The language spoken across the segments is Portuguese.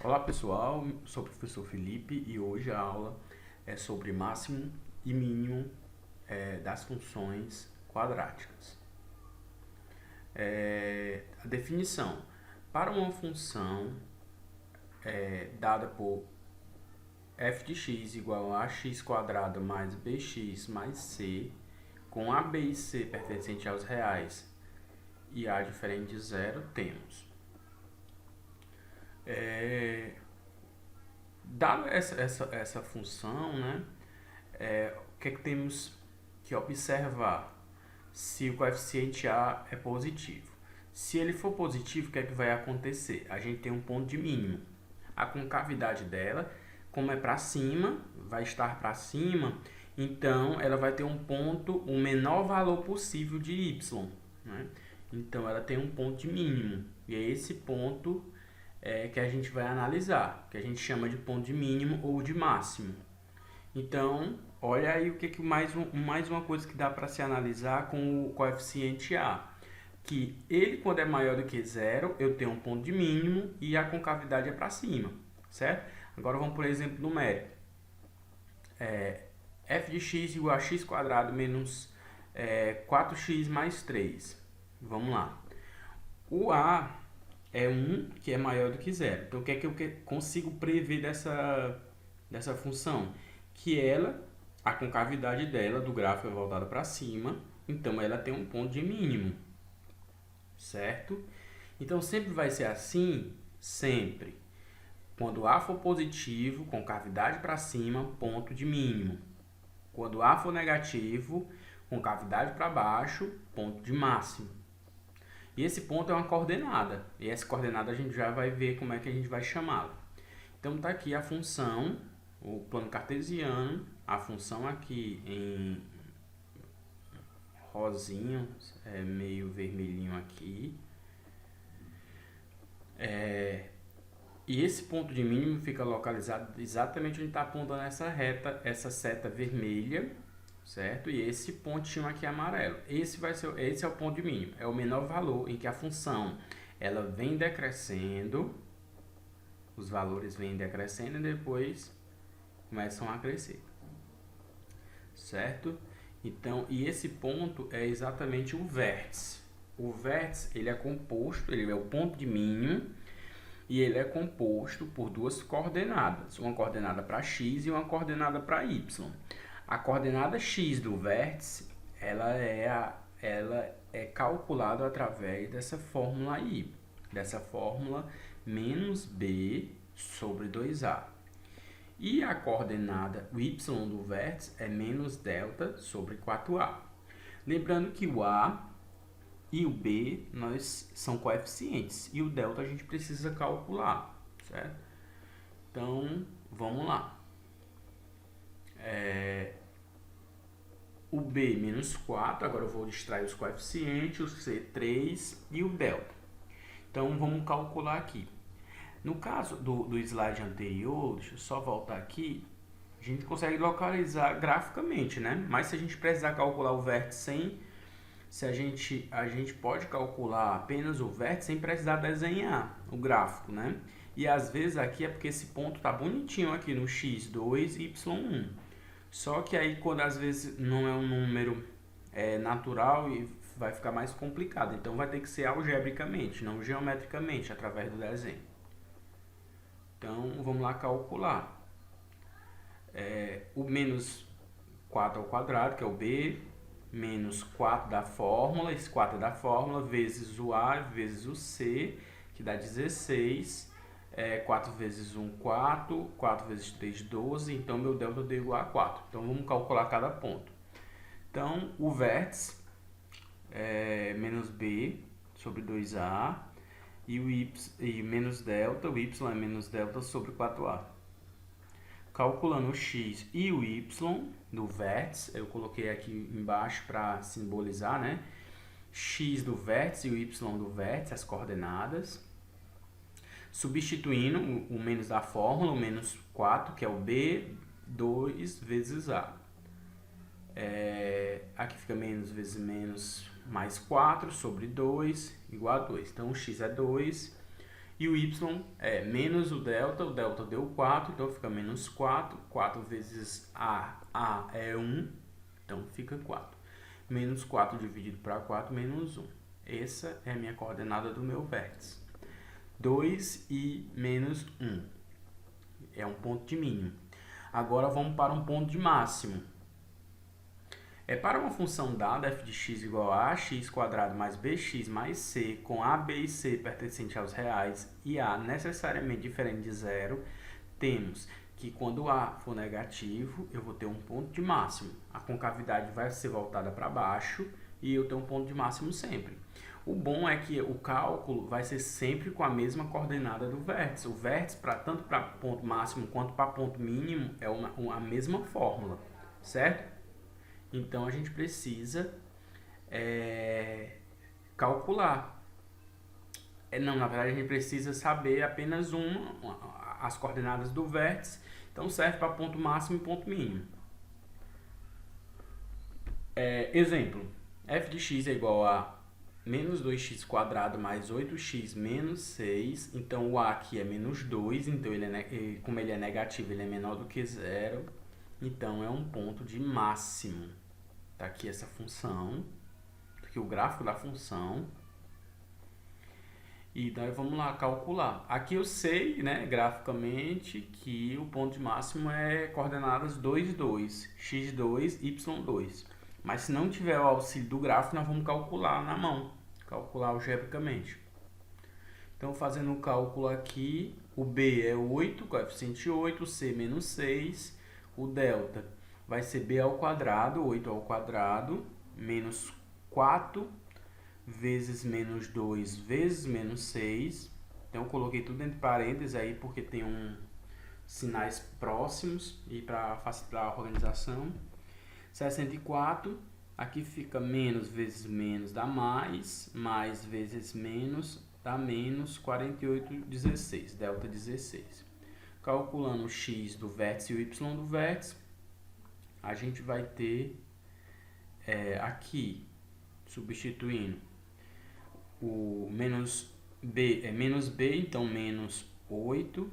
Olá pessoal, sou o professor Felipe e hoje a aula é sobre máximo e mínimo das funções quadráticas. A definição: para uma função dada por f de x igual a x quadrado mais bx mais c, com a, b e c pertencente aos reais e a diferente de zero, temos dada essa função, né, o que é que temos que observar? Se o coeficiente A é positivo. Se ele for positivo, o que é que vai acontecer? A gente tem um ponto de mínimo. A concavidade dela, como é para cima, vai estar para cima, então ela vai ter um ponto, o menor valor possível de y, né? Então ela tem um ponto de mínimo, e é esse ponto que a gente vai analisar, que a gente chama de ponto de mínimo ou de máximo. Então, olha aí o que mais uma coisa que dá para se analisar com o coeficiente A. Que ele, quando é maior do que zero, eu tenho um ponto de mínimo e a concavidade é para cima, certo? Agora vamos por exemplo numérico. F de x igual a x quadrado menos 4x mais 3. Vamos lá. O A é 1, que é maior do que zero. Então, o que é que eu consigo prever dessa função? Que a concavidade dela, do gráfico é voltada para cima, então ela tem um ponto de mínimo, certo? Então, sempre vai ser assim, sempre. Quando A for positivo, concavidade para cima, ponto de mínimo. Quando A for negativo, concavidade para baixo, ponto de máximo. E esse ponto é uma coordenada. E essa coordenada a gente já vai ver como é que a gente vai chamá-la. Então, está aqui a função, o plano cartesiano, a função aqui em rosinho, meio vermelhinho aqui. E esse ponto de mínimo fica localizado exatamente onde está apontando essa reta, essa seta vermelha, certo? E esse pontinho aqui amarelo. Esse é o ponto de mínimo. É o menor valor em que a função ela vem decrescendo, os valores vêm decrescendo e depois começam a crescer, certo? Então, e esse ponto é exatamente o vértice. O vértice, ele é composto, ele é o ponto de mínimo, e ele é composto por duas coordenadas, uma coordenada para x e uma coordenada para y. A coordenada x do vértice, ela é calculada através dessa fórmula aí, dessa fórmula menos b sobre 2a. E a coordenada y do vértice é menos delta sobre 4a. Lembrando que o a e o b são coeficientes, e o delta a gente precisa calcular, certo? Então, vamos lá. O b menos 4, agora eu vou extrair os coeficientes, o c 3 e o delta. Então, vamos calcular aqui. No caso do slide anterior, deixa eu só voltar aqui, a gente consegue localizar graficamente, né? Mas se a gente precisar calcular o vértice a gente pode calcular apenas o vértice sem precisar desenhar o gráfico, né? E às vezes aqui é porque esse ponto tá bonitinho aqui no x2 e y1. Só que aí quando às vezes não é um número natural e vai ficar mais complicado. Então vai ter que ser algebricamente, não geometricamente, através do desenho. Então vamos lá calcular. O menos 4 ao quadrado, que é o b, menos 4 da fórmula, esse 4 é da fórmula, vezes o A, vezes o C, que dá 16, 4 vezes 1, 4, 4 vezes 3, 12, então meu delta deu igual a 4. Então vamos calcular cada ponto. Então o vértice é menos B sobre 2A, e o y menos delta, o y é menos delta sobre 4A. Calculando o x e o y do vértice, eu coloquei aqui embaixo para simbolizar, né? X do vértice e o y do vértice, as coordenadas. Substituindo o menos da fórmula, o menos 4, que é o b, 2 vezes a. Aqui fica menos vezes menos mais 4 sobre 2, igual a 2. Então, o x é 2 E o y é menos o delta deu 4, então fica menos 4. 4 vezes a é 1, então fica 4. Menos 4 dividido para 4, menos 1. Essa é a minha coordenada do meu vértice. 2 e menos 1. É um ponto de mínimo. Agora vamos para um ponto de máximo. Para uma função dada, f de x igual a ax² mais bx mais c, com a, b e c pertencente aos reais e a necessariamente diferente de zero, temos que quando a for negativo, eu vou ter um ponto de máximo. A concavidade vai ser voltada para baixo e eu tenho um ponto de máximo sempre. O bom é que o cálculo vai ser sempre com a mesma coordenada do vértice. O vértice, tanto para ponto máximo quanto para ponto mínimo, é a mesma fórmula, certo? Então, a gente precisa calcular. Não, na verdade, a gente precisa saber apenas as coordenadas do vértice. Então, serve para ponto máximo e ponto mínimo. Exemplo, f de x é igual a menos 2x² mais 8x menos 6. Então, o a aqui é menos 2. Então, como ele é negativo, ele é menor do que zero. Então, é um ponto de máximo. Está aqui essa função, aqui o gráfico da função. E daí vamos lá calcular. Aqui eu sei, né, graficamente, que o ponto de máximo é coordenadas 2, 2, x2, y2. Mas se não tiver o auxílio do gráfico, nós vamos calcular na mão, calcular algebricamente. Então, fazendo o cálculo aqui, o b é 8, coeficiente 8, c menos 6, o delta vai ser b ao quadrado, 8 ao quadrado, menos 4 vezes menos 2 vezes menos 6. Então, eu coloquei tudo entre parênteses aí, porque tem sinais próximos e para facilitar a organização. 64, aqui fica menos vezes menos dá mais vezes menos dá menos 48, 16, delta 16. Calculando o x do vértice e o y do vértice, a gente vai ter aqui, substituindo o menos b, menos b, então menos 8,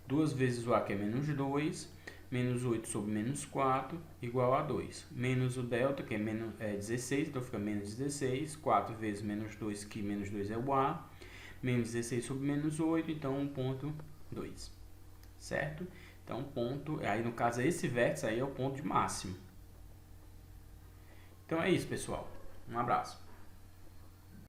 2 vezes o a, que é menos 2, menos 8 sobre menos 4, igual a 2. Menos o delta, que é 16, então fica menos 16, 4 vezes menos 2, que menos 2 é o a, menos 16 sobre menos 8, então 1,2, certo? Então, aí no caso, esse vértice aí é o ponto de máximo. Então é isso, pessoal. Um abraço.